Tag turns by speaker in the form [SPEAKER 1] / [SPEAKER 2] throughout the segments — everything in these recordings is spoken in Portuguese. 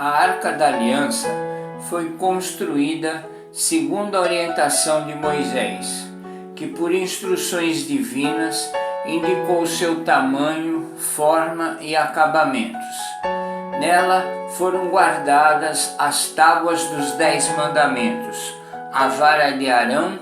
[SPEAKER 1] A Arca da Aliança foi construída segundo a orientação de Moisés, que por instruções divinas indicou seu tamanho, forma e acabamentos. Nela foram guardadas as tábuas dos 10 mandamentos, a vara de Arão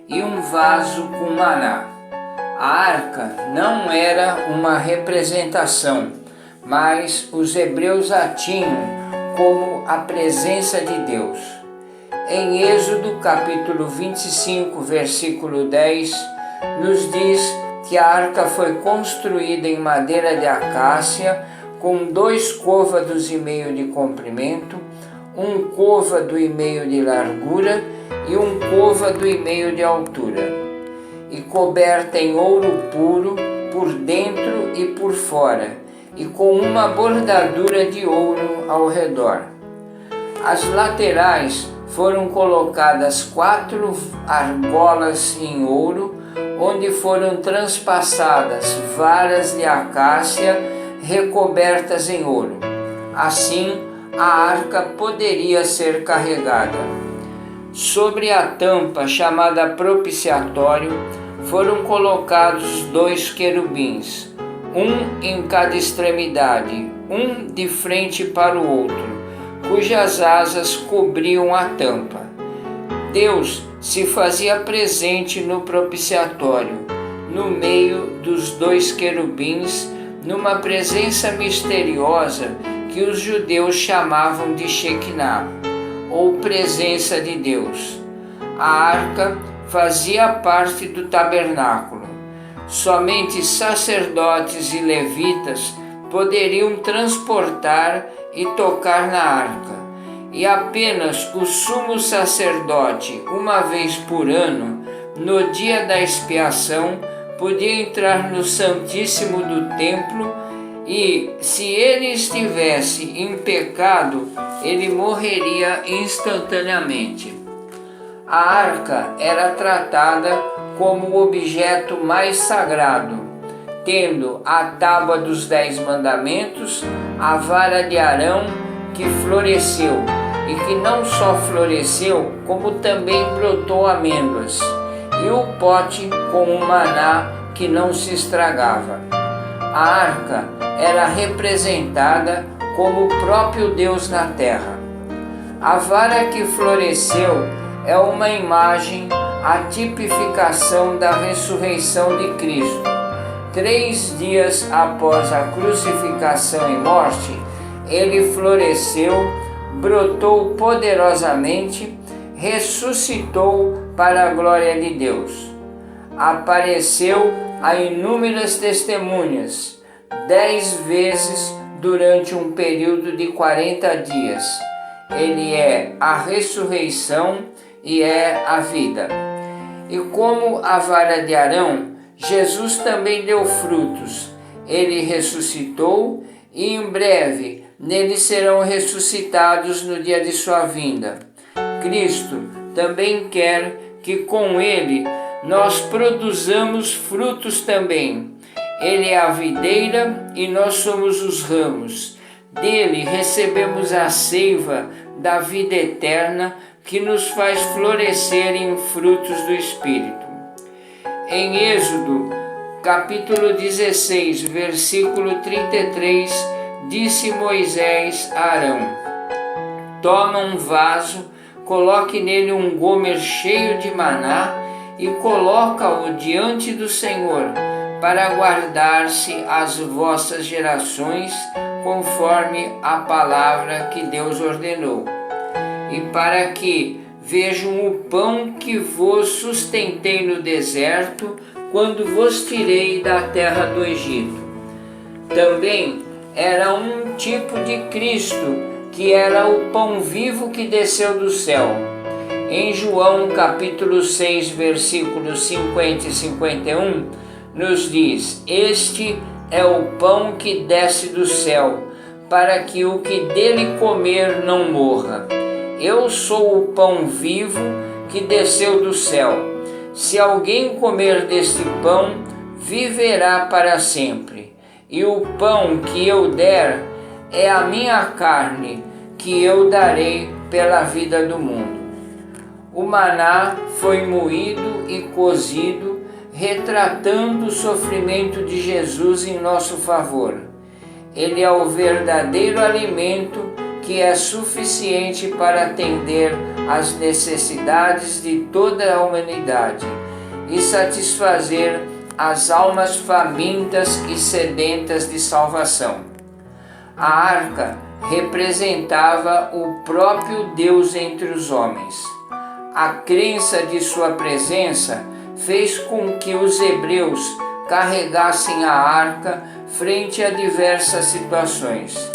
[SPEAKER 1] e um vaso com maná. A arca não era uma representação, mas os hebreus a tinham como a presença de Deus. Em Êxodo capítulo 25, versículo 10, nos diz que a arca foi construída em madeira de acácia, com 2 côvados e meio de comprimento, 1 côvado e meio de largura e 1 côvado e meio de altura, e coberta em ouro puro por dentro e por fora, e com uma bordadura de ouro ao redor. As laterais foram colocadas 4 argolas em ouro, onde foram transpassadas varas de acácia recobertas em ouro. Assim, a arca poderia ser carregada. Sobre a tampa chamada propiciatório foram colocados 2 querubins, um em cada extremidade, um de frente para o outro, cujas asas cobriam a tampa. Deus se fazia presente no propiciatório, no meio dos 2 querubins, numa presença misteriosa que os judeus chamavam de Shekinah, ou presença de Deus. A arca fazia parte do tabernáculo. Somente sacerdotes e levitas poderiam transportar e tocar na arca, e apenas o sumo sacerdote, uma vez por ano, no dia da expiação, podia entrar no Santíssimo do templo e, se ele estivesse em pecado, ele morreria instantaneamente. A arca era tratada como o objeto mais sagrado, tendo a tábua dos 10 mandamentos, a vara de Arão que floresceu, e que não só floresceu, como também brotou amêndoas, e o pote com o maná que não se estragava. A arca era representada como o próprio Deus na terra. A vara que floresceu é uma imagem, a tipificação da ressurreição de Cristo. 3 dias após a crucificação e morte, ele floresceu, brotou poderosamente, ressuscitou para a glória de Deus. Apareceu a inúmeras testemunhas, 10 vezes durante um período de 40 dias. Ele é a ressurreição e é a vida. E como a vara de Arão, Jesus também deu frutos. Ele ressuscitou e em breve nele serão ressuscitados no dia de sua vinda. Cristo também quer que com ele nós produzamos frutos também. Ele é a videira e nós somos os ramos. Dele recebemos a seiva da vida eterna que nos faz florescer em frutos do Espírito. Em Êxodo, capítulo 16, versículo 33, disse Moisés a Arão: toma um vaso, coloque nele um gomer cheio de maná e coloca-o diante do Senhor, para guardar-se as vossas gerações, conforme a palavra que Deus ordenou, e para que vejam o pão que vos sustentei no deserto, quando vos tirei da terra do Egito. Também era um tipo de Cristo, que era o pão vivo que desceu do céu. Em João capítulo 6, versículos 50 e 51, nos diz: este é o pão que desce do céu, para que o que dele comer não morra. Eu sou o pão vivo que desceu do céu. Se alguém comer deste pão, viverá para sempre. E o pão que eu der é a minha carne, que eu darei pela vida do mundo. O maná foi moído e cozido, retratando o sofrimento de Jesus em nosso favor. Ele é o verdadeiro alimento que é suficiente para atender às necessidades de toda a humanidade e satisfazer as almas famintas e sedentas de salvação. A arca representava o próprio Deus entre os homens. A crença de sua presença fez com que os hebreus carregassem a arca frente a diversas situações.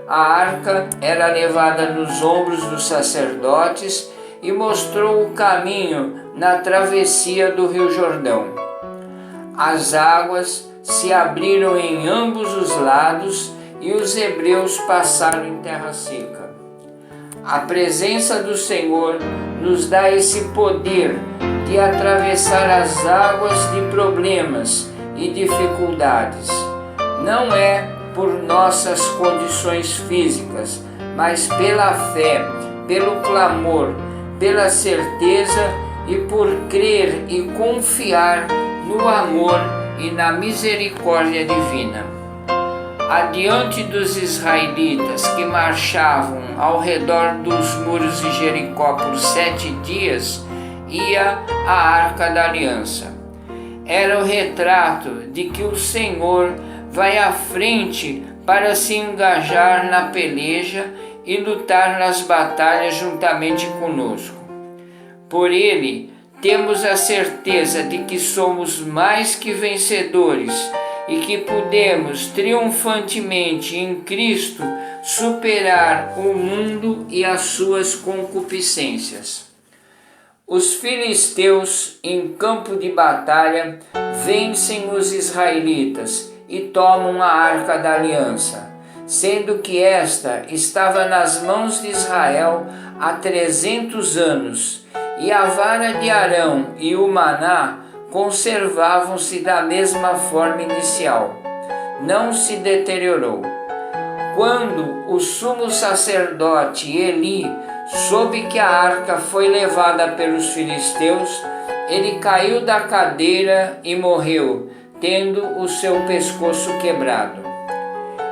[SPEAKER 1] A arca era levada nos ombros dos sacerdotes e mostrou o caminho na travessia do Rio Jordão. As águas se abriram em ambos os lados e os hebreus passaram em terra seca. A presença do Senhor nos dá esse poder de atravessar as águas de problemas e dificuldades. Não é por nossas condições físicas, mas pela fé, pelo clamor, pela certeza e por crer e confiar no amor e na misericórdia divina. Adiante dos israelitas que marchavam ao redor dos muros de Jericó por 7 dias, ia a Arca da Aliança. Era o retrato de que o Senhor vai à frente para se engajar na peleja e lutar nas batalhas juntamente conosco. Por ele, temos a certeza de que somos mais que vencedores e que podemos triunfantemente em Cristo superar o mundo e as suas concupiscências. Os filisteus, em campo de batalha, vencem os israelitas e tomam a Arca da Aliança, sendo que esta estava nas mãos de Israel há 300 anos, e a vara de Arão e o maná conservavam-se da mesma forma inicial. Não se deteriorou. Quando o sumo sacerdote Eli soube que a arca foi levada pelos filisteus, ele caiu da cadeira e morreu, tendo o seu pescoço quebrado.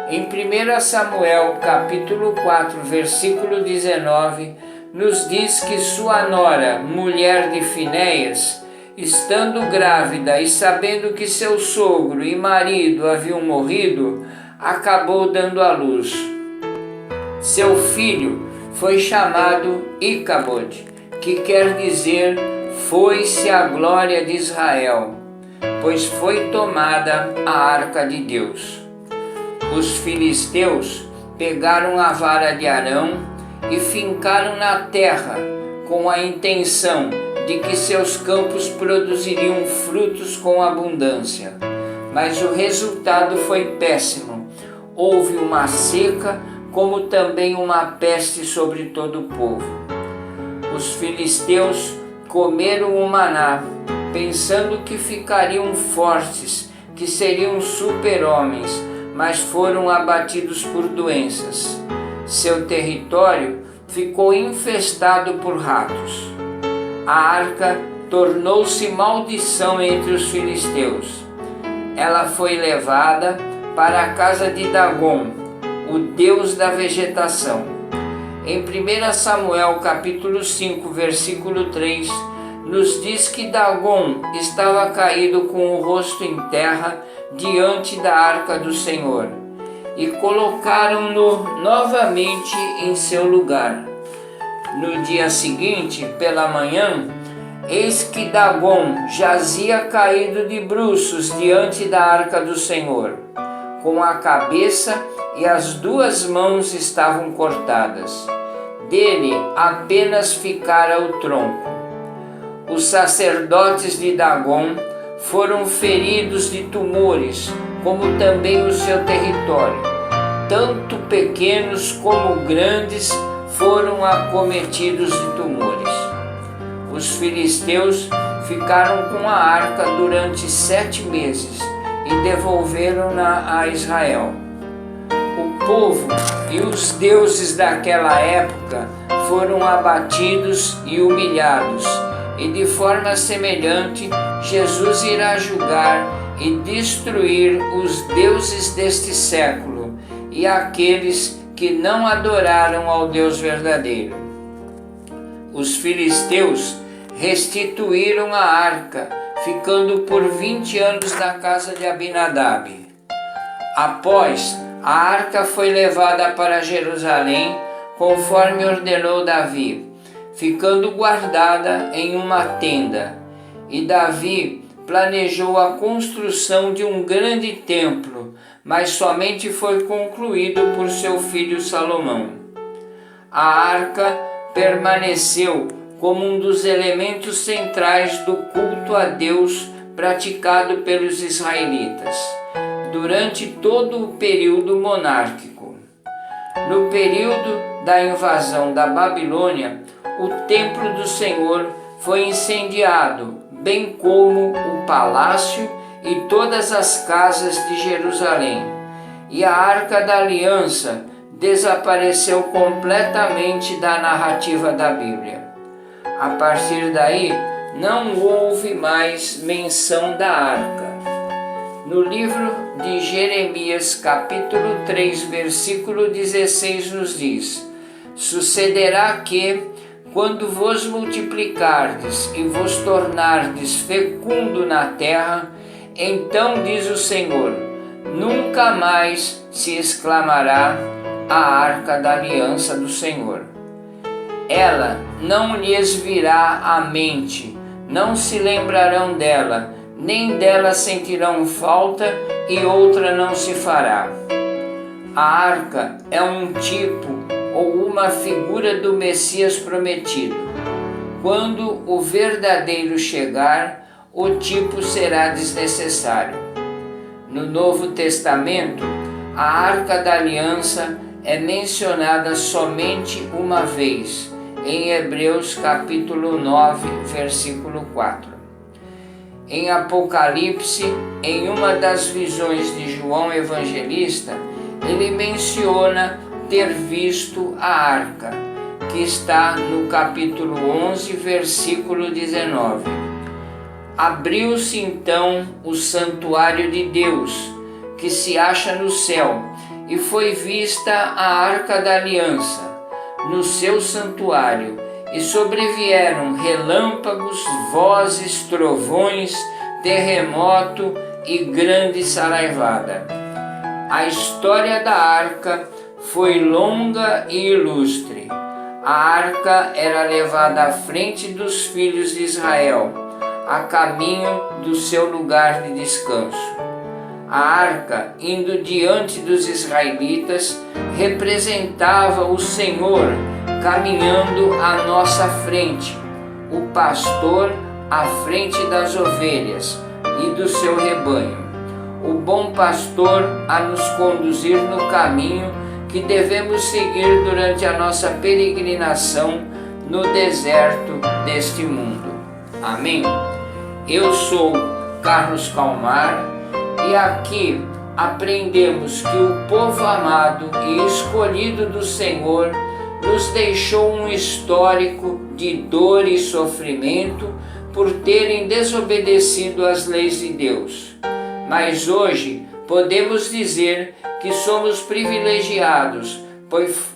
[SPEAKER 1] Em 1 Samuel capítulo 4, versículo 19, nos diz que sua nora, mulher de Finéias, estando grávida e sabendo que seu sogro e marido haviam morrido, acabou dando à luz. Seu filho foi chamado Icabode, que quer dizer foi-se a glória de Israel, pois foi tomada a arca de Deus. Os filisteus pegaram a vara de Arão e fincaram na terra com a intenção de que seus campos produziriam frutos com abundância. Mas o resultado foi péssimo. Houve uma seca, como também uma peste sobre todo o povo. Os filisteus comeram o maná, pensando que ficariam fortes, que seriam super-homens, mas foram abatidos por doenças. Seu território ficou infestado por ratos. A arca tornou-se maldição entre os filisteus. Ela foi levada para a casa de Dagom, o deus da vegetação. Em 1 Samuel capítulo 5, versículo 3, nos diz que Dagom estava caído com o rosto em terra diante da arca do Senhor, e colocaram-no novamente em seu lugar. No dia seguinte, pela manhã, eis que Dagom jazia caído de bruços diante da arca do Senhor, com a cabeça e as 2 mãos estavam cortadas. Dele apenas ficara o tronco. Os sacerdotes de Dagom foram feridos de tumores, como também o seu território. Tanto pequenos como grandes foram acometidos de tumores. Os filisteus ficaram com a arca durante 7 meses e devolveram-na a Israel. O povo e os deuses daquela época foram abatidos e humilhados, e de forma semelhante Jesus irá julgar e destruir os deuses deste século e aqueles que não adoraram ao Deus verdadeiro. Os filisteus restituíram a arca, ficando por 20 anos na casa de Abinadab. Após, a arca foi levada para Jerusalém, conforme ordenou Davi, ficando guardada em uma tenda. E Davi planejou a construção de um grande templo, mas somente foi concluído por seu filho Salomão. A arca permaneceu como um dos elementos centrais do culto a Deus praticado pelos israelitas durante todo o período monárquico. No período da invasão da Babilônia, o templo do Senhor foi incendiado, bem como o palácio e todas as casas de Jerusalém, e a Arca da Aliança desapareceu completamente da narrativa da Bíblia. A partir daí, não houve mais menção da arca. No livro de Jeremias, capítulo 3, versículo 16, nos diz: Sucederá que, quando vos multiplicardes e vos tornardes fecundo na terra, então diz o Senhor, nunca mais se exclamará a arca da aliança do Senhor. Ela não lhes virá à mente, não se lembrarão dela, nem dela sentirão falta e outra não se fará. A arca é um tipo ou uma figura do Messias prometido. Quando o verdadeiro chegar, o tipo será desnecessário. No Novo Testamento, a Arca da Aliança é mencionada somente uma vez, em Hebreus capítulo 9, versículo 4. Em Apocalipse, em uma das visões de João Evangelista, ele menciona ter visto a arca, que está no capítulo 11, versículo 19. Abriu-se então o santuário de Deus, que se acha no céu, e foi vista a arca da aliança, no seu santuário, e sobrevieram relâmpagos, vozes, trovões, terremoto e grande saraivada. A história da arca foi longa e ilustre. A arca era levada à frente dos filhos de Israel, a caminho do seu lugar de descanso. A arca, indo diante dos israelitas, representava o Senhor caminhando à nossa frente, o pastor à frente das ovelhas e do seu rebanho, o bom pastor a nos conduzir no caminho que devemos seguir durante a nossa peregrinação no deserto deste mundo. Amém? Eu sou Carlos Calmar e aqui aprendemos que o povo amado e escolhido do Senhor nos deixou um histórico de dor e sofrimento por terem desobedecido às leis de Deus. Mas hoje podemos dizer que somos privilegiados,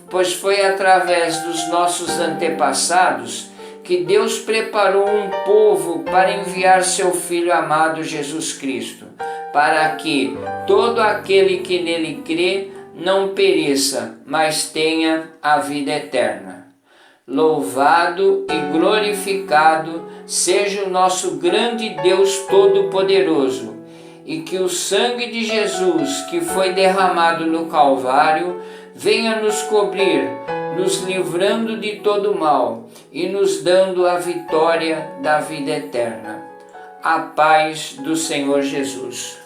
[SPEAKER 1] pois foi através dos nossos antepassados que Deus preparou um povo para enviar seu Filho amado Jesus Cristo, para que todo aquele que nele crê não pereça, mas tenha a vida eterna. Louvado e glorificado seja o nosso grande Deus Todo-Poderoso, e que o sangue de Jesus, que foi derramado no Calvário, venha nos cobrir, nos livrando de todo mal e nos dando a vitória da vida eterna. A paz do Senhor Jesus.